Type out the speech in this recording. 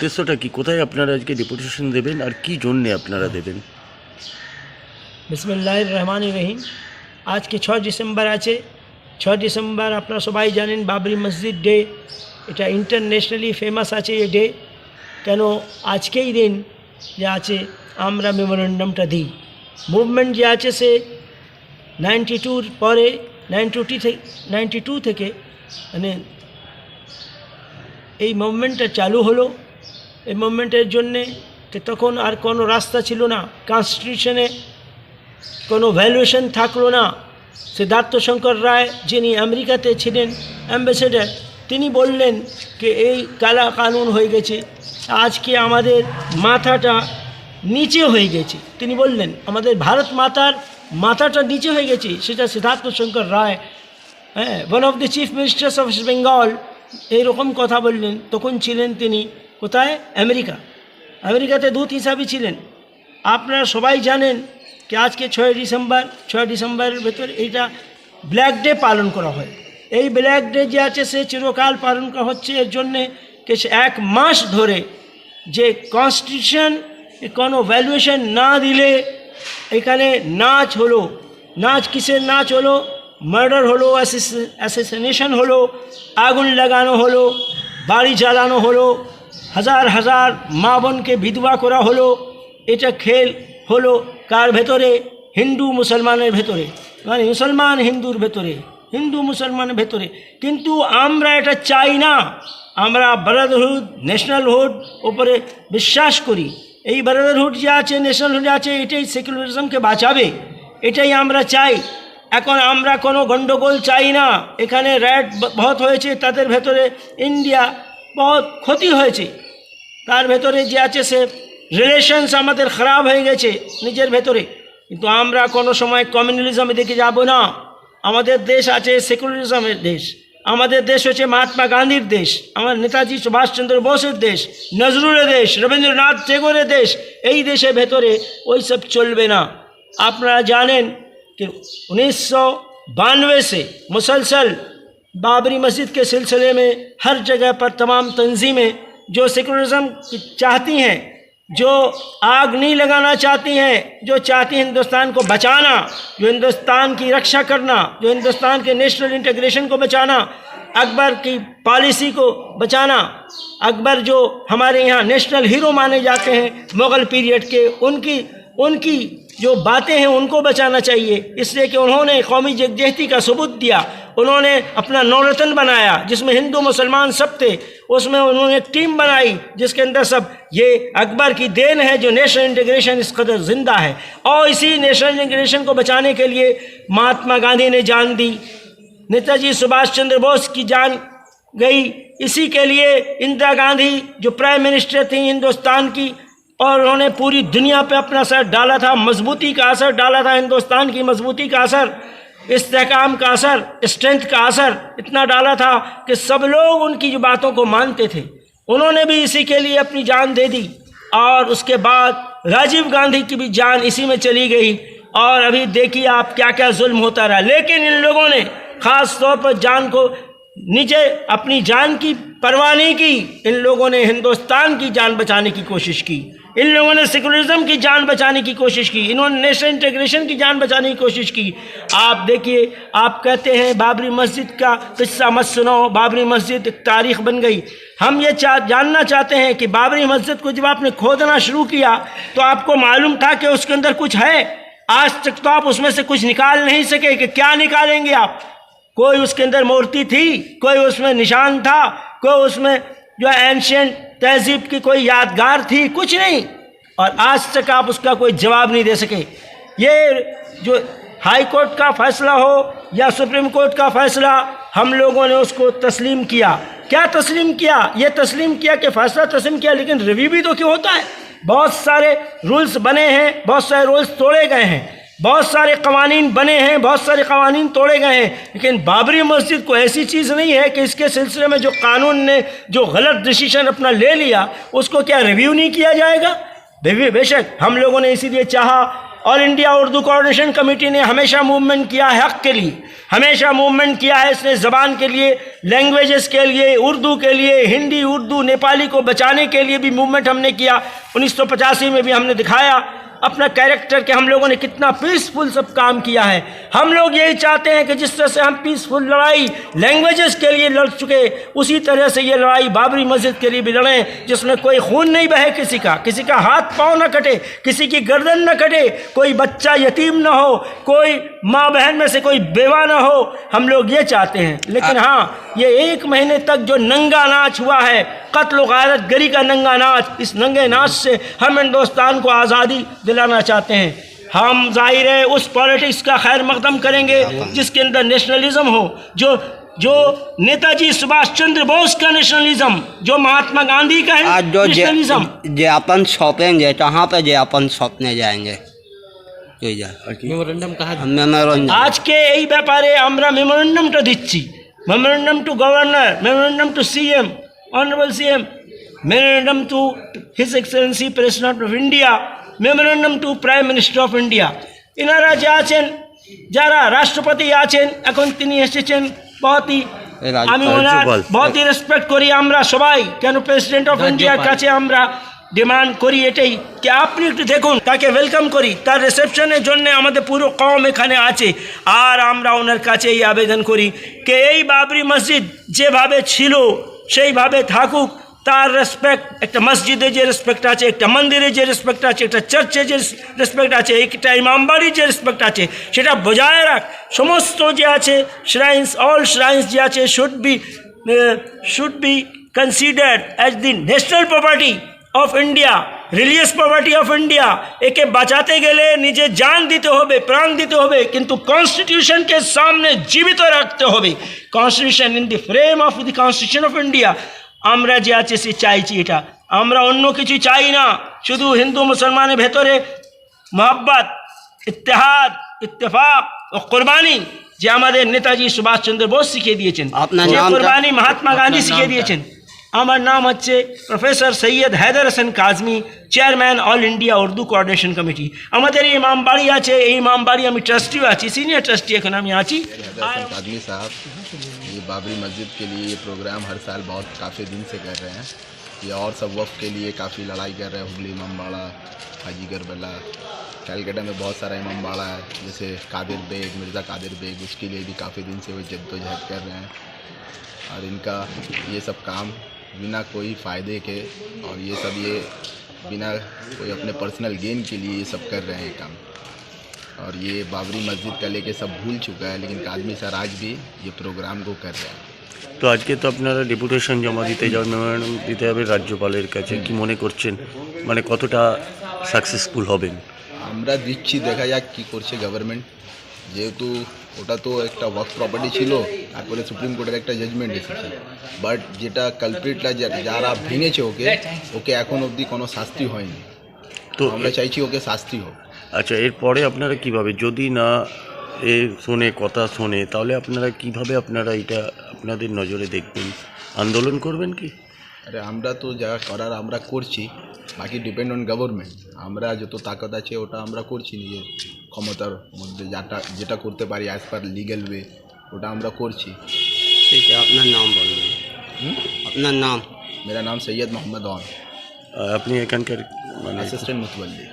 উদ্দেশ্যটা কি? কোথায় আপনারা আজকে ডেপুটেশন দেবেন আর কি জন্যে আপনারা দেবেন? বিসমিল্লাহির রহমানির রহিম। আজকে 6 ডিসেম্বর আছে। 6 ডিসেম্বর আপনারা সবাই জানেন বাবরি মসজিদ ডে। এটা ইন্টারন্যাশনালি ফেমাস আছে এই ডে। কেন আজকেই দিন যে আছে আমরা মেমোরেন্ডামটা দিই। মুভমেন্ট যে আছে সে 92 পরে 92 থেকে মানে এই মুভমেন্টটা চালু হলো। এই মুভমেন্টের জন্যে তখন আর কোনো রাস্তা ছিল না, কনস্টিটিউশনে কোনো ভ্যালুয়েশন থাকলো না। সিদ্ধার্থ শঙ্কর রায় যিনি আমেরিকাতে ছিলেন অ্যাম্বাসেডার, তিনি বললেন যে এই কালা কানুন হয়ে গেছে, আজকে আমাদের মাথাটা নিচে হয়ে গেছে। তিনি বললেন আমাদের ভারত মাথাটা নিচে হয়ে গেছে। সেটা Siddhartha Shankar Ray, one of the chief ministers of West Bengal, এইরকম কথা বললেন। তখন ছিলেন তিনি কোথায়? আমেরিকাতে দূত হিসাবে ছিলেন। আপনারা সবাই জানেন कि आज के 6 ডিসেম্বরের ভেতর এইটা ব্ল্যাক ডে পালন করা হয়। এই ব্ল্যাক ডে যে আছে সে চিরকাল পালন করা হচ্ছে এর জন্যে যে 1 মাস ধরে যে কনস্টিটিউশন কোনো ভ্যালুয়েশন না দিলে এখানে নাচ হলো। নাচ কিসের নাচ হলো? মার্ডার হলো, অ্যাসেসিনেশন হলো, আগুন লাগানো হলো, বাড়ি জ্বালানো হলো, হাজার হাজার মা বোনকে বিধবা করা হলো। এটা খেল হলো কার ভেতরে? হিন্দু মুসলমানের ভেতরে, মানে মুসলমান হিন্দুর ভেতরে, হিন্দু মুসলমানের ভেতরে। কিন্তু আমরা এটা চাই না। আমরা ব্রাদারহুড, ন্যাশনালহুড ওপরে বিশ্বাস করি। এই ব্রাদারহুড যে আছে, ন্যাশনালহুড আছে, এটাই সেকুলারিজমকে বাঁচাবে, এটাই আমরা চাই। এখন আমরা কোনো গণ্ডগোল চাই না। এখানে র্যাট বহুত হয়েছে, তাদের ভেতরে ইন্ডিয়া বহুত ক্ষতি হয়েছে। তার ভেতরে যে আছে সে রিলেশনস আমাদের খারাপ হয়ে গেছে নিজের ভেতরে। কিন্তু আমরা কোনো সময় কমিউনালিজমে দিকে যাব না। আমাদের দেশ আছে সেকুলারিজমের দেশ। আমাদের দেশ হচ্ছে মহাত্মা গান্ধীর দেশ, আমার নেতাজি সুভাষচন্দ্র বোসের দেশ, নজরুলের দেশ, রবীন্দ্রনাথ টেগোরের দেশ। এই দেশের ভেতরে ওই সব চলবে না। আপনারা জানেন कि 1992 से मुसलसल बाबरी मस्जिद के सिलसिले में हर जगह पर तमाम तंजीमें जो सेकुलरिज्म चाहती हैं, जो आग नहीं लगाना चाहती हैं, जो चाहती हैं हिंदुस्तान को बचाना, जो हिंदुस्तान की रक्षा करना, जो हिंदुस्तान के नेशनल इंटीग्रेशन को बचाना, अकबर की पॉलिसी को बचाना, अकबर जो हमारे यहाँ नेशनल हीरो माने जाते हैं मुग़ल पीरियड के, उनकी जो बातें हैं उनको बचाना चाहिए। इसलिए कि उन्होंने कौमी यकजहती का सबूत दिया। उन्होंने अपना नौरतन बनाया जिसमें हिंदू मुसलमान सब थे। उसमें उन्होंने एक टीम बनाई जिसके अंदर सब, ये अकबर की देन है जो नेशनल इंटीग्रेशन इस कदर जिंदा है। और इसी नेशनल इंटीग्रेशन को बचाने के लिए महात्मा गांधी ने जान दी, नेताजी सुभाष चंद्र बोस की जान गई। इसी के लिए इंदिरा गांधी जो प्राइम मिनिस्टर थी हिंदुस्तान की, और उन्होंने पूरी दुनिया पे अपना असर डाला था, मजबूती का असर डाला था, हिंदुस्तान की मजबूती का असर, इस्तेहकाम का असर, स्ट्रेंथ का असर इतना डाला था कि सब लोग उनकी जो बातों को मानते थे। उन्होंने भी इसी के लिए अपनी जान दे दी। और उसके बाद राजीव गांधी की भी जान इसी में चली गई। और अभी देखिए आप क्या क्या जुल्म होता रहा। लेकिन इन लोगों ने ख़ास तौर पर जान को नीचे, अपनी जान की परवाह नहीं की। इन लोगों ने हिंदुस्तान की जान बचाने की कोशिश की। इन लोगों ने सेकुलरिज्म की जान बचाने की कोशिश की। इन्होंने नेशनल इंटीग्रेशन की जान बचाने की कोशिश की। आप देखिए, आप कहते हैं बाबरी मस्जिद का किस्सा मत सुनो, बाबरी मस्जिद एक तारीख़ बन गई। हम ये जानना चाहते हैं कि बाबरी मस्जिद को जब आपने खोदना शुरू किया तो आपको मालूम था कि उसके अंदर कुछ है? आज तक तो आप उसमें से कुछ निकाल नहीं सके। कि क्या निकालेंगे आप? कोई उसके अंदर मूर्ति थी, कोई उसमें निशान था, कोई उसमें जो एंशिएंट तहजीब की कोई यादगार थी? कुछ नहीं। और आज तक आप उसका कोई जवाब नहीं दे सके। ये जो हाई कोर्ट का फैसला हो या सुप्रीम कोर्ट का फैसला, हम लोगों ने उसको तस्लीम किया। क्या तस्लीम किया? ये तस्लीम किया कि फैसला तस्लीम किया, लेकिन रिव्यू भी तो क्यों होता है? बहुत सारे रूल्स बने हैं, बहुत सारे रूल्स तोड़े गए हैं, बहुत सारे कवानीन बने हैं, बहुत सारे कवानीन तोड़े गए हैं। लेकिन बाबरी मस्जिद को ऐसी चीज़ नहीं है कि इसके सिलसिले में जो कानून ने जो गलत डिसीजन अपना ले लिया उसको क्या रिव्यू नहीं किया जाएगा? बेशक हम लोगों ने इसीलिए चाहा all India Urdu coordination committee ने हमेशा मूवमेंट किया है हक़ के लिए, हमेशा मूवमेंट किया है इसने ज़बान के लिए, लैंग्वेजेस के लिए, उर्दू के लिए, हिंदी, उर्दू, नेपाली को बचाने के लिए भी मूवमेंट हमने किया। 1985 में भी हमने दिखाया अपना कैरेक्टर के हम लोगों ने कितना पीसफुल सब काम किया है। हम लोग यही चाहते हैं कि जिस तरह से हम पीसफुल लड़ाई लैंग्वेजेस के लिए लड़ चुके, उसी तरह से ये लड़ाई बाबरी मस्जिद के लिए भी लड़ें, जिसमें कोई खून नहीं बहे, किसी का हाथ पाँव न कटे, किसी की गर्दन न कटे, कोई बच्चा यतीम न हो, कोई माँ बहन में से कोई बेवा न हो। हम लोग ये चाहते हैं। लेकिन हाँ, ये 1 महीने तक जो नंगा नाच हुआ है, कत्ल गारत गरी का नंगा नाच, इस नंगे नाच से हम हिंदुस्तान को आज़ादी दिलाना चाहते हैं। हम जाहिर है उस पॉलिटिक्स का खैर मकदम करेंगे जिसके अंदर नेशनलिज्म हो, जो नेताजी सुभाष चंद्र बोस का नेशनलिज्म, जो महात्मा गांधी का है नेशनलिज्म। जे अपन छापेंगे कहाँ पे, जे अपन छापने जाएंगे मेमोरेंडम আজকে এই ব্যাপারে আমরা মেমোরেন্ডামটা দিচ্ছি, memorandum to governor, memorandum to CM, honourable CM, memorandum to his excellency president of India, memorandum to prime minister of India. এনারা যে আছেন, যারা রাষ্ট্রপতি আছেন এখন, তিনি এসেছেন আমি ওনার বহুতই রেসপেক্ট করি আমরা সবাই। কেন প্রেসিডেন্ট অফ ইন্ডিয়ার কাছে আমরা ডিমান্ড করি এটাই যে আপনি একটু দেখুন, তাকে ওয়েলকাম করি, তার রিসেপশনের জন্য আমাদের পুরো কম এখানে আছে। আর আমরা ওনার কাছে এই আবেদন করি যে এই বাবরি মসজিদ যেভাবে ছিল সেইভাবে থাকুক, তার রেসপেক্ট, একটা মসজিদে যে রেসপেক্ট আছে, একটা মন্দিরে যে রেসপেক্ট আছে, একটা চার্চে যে রেসপেক্ট আছে, একটা ইমামবাড়ির যে রেসপেক্ট আছে সেটা বজায় রাখ। সমস্ত যে আছে শ্রাইন্স, অল শ্রাইন্স যে আছে should be considered as the national property of India, religious property of India. একে বাঁচাতে গেলে নিজে জান দিতে হবে, প্রাণ দিতে হবে, কিন্তু কনস্টিটিউশনকে সামনে জীবিত রাখতে হবে। Constitution in the frame of the constitution of India আমরা যে আছে সে চাইছি, এটা আমরা অন্য কিছু চাই না। শুধু হিন্দু মুসলমানের ভেতরে মোহাব্বত, ইত্তেহাদ, ইত্তেফাক ও কোরবানি যে আমাদের নেতাজি সুভাষচন্দ্র বোস শিখিয়ে দিয়েছেন, যে কোরবানি মহাত্মা গান্ধী শিখিয়ে দিয়েছেন। আমার নাম হচ্ছে professor Syed Haider Hasan Kazmi, chairman all India Urdu coordination committee. আমাদের এই ইমামবাড়ি আছে, এই ইমামবাড়ি আমি ট্রাস্টিও আছি, সিনিয়র ট্রাস্টি এখন আমি আছি। काजमी साहब, ये बाबरी मस्जिद के लिए ये प्रोग्राम हर साल बहुत काफ़ी दिन से कर रहे हैं। ये और सब वक़्त के लिए काफ़ी लड़ाई कर रहे हैं। हुगली इमामबाड़ा, हाजी गरबला, कैलकाटा में बहुत सारा इमामबाड़ा है, जैसे कादिर बेग, मिर्ज़ा कादिर बेग, उसके लिए भी काफ़ी दिन से वो जद्दोजहद कर रहे हैं। और इनका ये सब काम बिना कोई फ़ायदे के, और ये बिना कोई अपने पर्सनल गेन के लिए ये सब कर रहे हैं ये काम। और ये बाबरी मस्जिद का लेके सब भूल चुका है, लेकिन काजमी सर आज भी ये प्रोग्राम को कर रहे हैं। তো আজকে তো আপনারা ডেপুটেশন জমা দিতে যাবেন, মেমোরেন্ডাম দিতে হবে রাজ্যপালের কাছে, কি মনে করছেন, মানে কতটা সাকসেসফুল হবেন? আমরা দিচ্ছি, দেখা যাক কী করছে গভর্নমেন্ট। যেহেতু ওটা তো একটা ওয়ার্ক প্রপার্টি ছিল, তারপরে সুপ্রিম কোর্টের একটা জাজমেন্ট এসেছে, বাট যেটা কালপ্রিটরা যারা ভেঙেছে ওকে এখন অবধি কোনো শাস্তি হয়নি। তো আমরা চাইছি ওকে শাস্তি হোক। আচ্ছা, এরপরে আপনারা কিভাবে, যদি না এ শোনে, কথা শোনে, তাহলে আপনারা কিভাবে আপনারা এটা আপনাদের নজরে দেখবেন, আন্দোলন করবেন কি? আরে আমরা তো যা করার আমরা করছি, বাকি ডিপেন্ড অন গভর্নমেন্ট। আমরা যত তাকত আছে ওটা আমরা করছি, নিজের ক্ষমতার মধ্যে যেটা করতে পারি অ্যাজ পার লিগ্যাল ওয়ে ওটা আমরা করছি। ठीक है, अपना नाम बोलिए। अपना नाम? मेरा नाम सैयद मोहम्मद ऑन, আপনি এখানকার মানে असिस्टेंट मुतवल्ली।